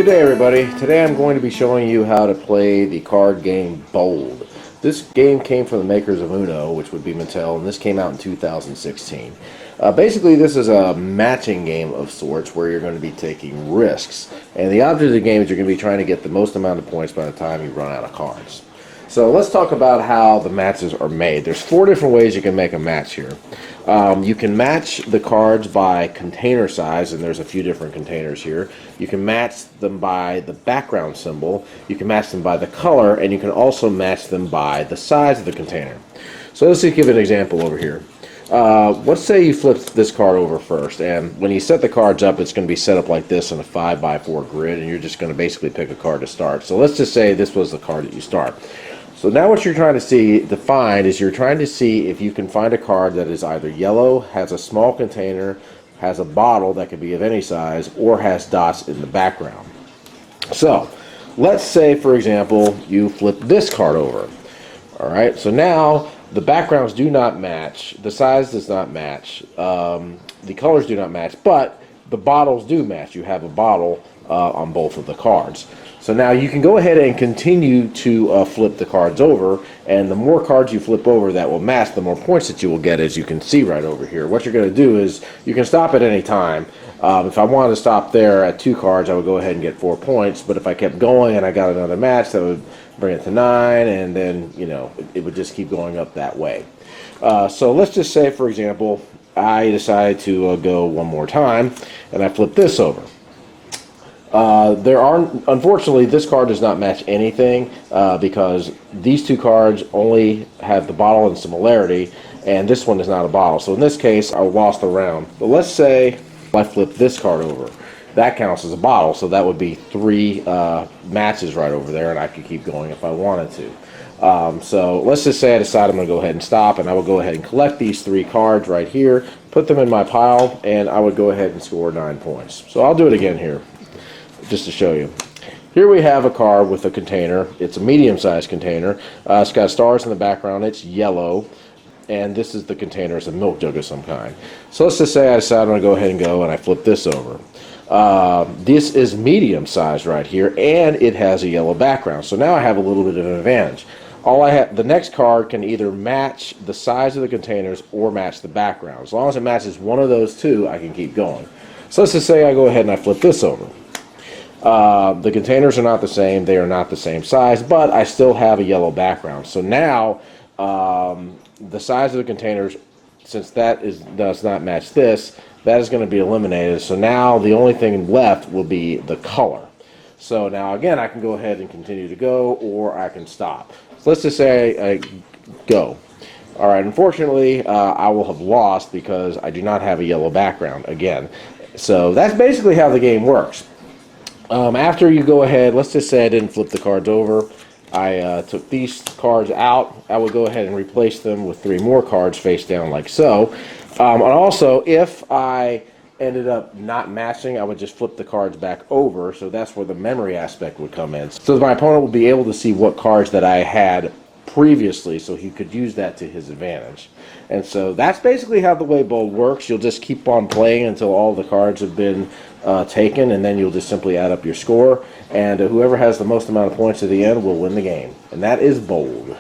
Good day, everybody. Today I'm going to be showing you how to play the card game Bold. This game came from the makers of Uno, which would be Mattel, and this came out in 2016. Basically, this is a matching game of sorts where you're going to be taking risks. And the object of the game is you're going to be trying to get the most amount of points by the time you run out of cards. So let's talk about how the matches are made. There's 4 different ways you can make a match here. You can match the cards by container size, and there's a few different containers here. You can match them by the background symbol, you can match them by the color, and you can also match them by the size of the container. So let's just give an example over here. Let's say you flip this card over first, and when you set the cards up, it's going to be set up like this on a 5x4 grid, and you're just going to basically pick a card to start. So let's just say this was the card that you start. So now what you're trying to find is you're trying to see if you can find a card that is either yellow, has a small container, has a bottle that could be of any size, or has dots in the background. So let's say, for example, you flip this card over. Alright, so now the backgrounds do not match, the size does not match, the colors do not match, but the bottles do match. You have a bottle on both of the cards. So now you can go ahead and continue to flip the cards over, and the more cards you flip over that will match, the more points that you will get, as you can see right over here. What you're going to do is you can stop at any time. If I wanted to stop there at 2 cards, I would go ahead and get 4 points, but if I kept going and I got another match, that would bring it to 9, and then, you know, it would just keep going up that way. So let's just say, for example, I decide to go one more time, and I flip this over. Unfortunately, this card does not match anything because these 2 cards only have the bottle and similarity, and this one is not a bottle. So in this case, I lost the round. But let's say I flip this card over. That counts as a bottle, so that would be 3 matches right over there, and I could keep going if I wanted to. So let's just say I decide I'm going to go ahead and stop, and I will go ahead and collect these 3 cards right here, put them in my pile, and I would go ahead and score 9 points. So I'll do it again here, just to show you. Here we have a card with a container. It's a medium-sized container. It's got stars in the background. It's yellow. And this is the container. It's a milk jug of some kind. So let's just say I decide I'm going to go ahead and go, and I flip this over. This is medium-sized right here, and it has a yellow background. So now I have a little bit of an advantage. The next card can either match the size of the containers or match the background. As long as it matches one of those 2, I can keep going. So let's just say I go ahead and I flip this over. The containers are not the same, they are not the same size, but I still have a yellow background. So now the size of the containers, since that does not match this, that is going to be eliminated. So now the only thing left will be the color. So now again, I can go ahead and continue to go, or I can stop. So let's just say I go. Alright, unfortunately I will have lost because I do not have a yellow background again. So that's basically how the game works. After you go ahead, let's just say I didn't flip the cards over. I took these cards out. I would go ahead and replace them with 3 more cards face down like so. And also, if I ended up not matching, I would just flip the cards back over. So that's where the memory aspect would come in. So my opponent would be able to see what cards that I had previously, so he could use that to his advantage. And so that's basically how the way Bold works. You'll just keep on playing until all the cards have been taken, and then you'll just simply add up your score, and whoever has the most amount of points at the end will win the game. And that is Bold.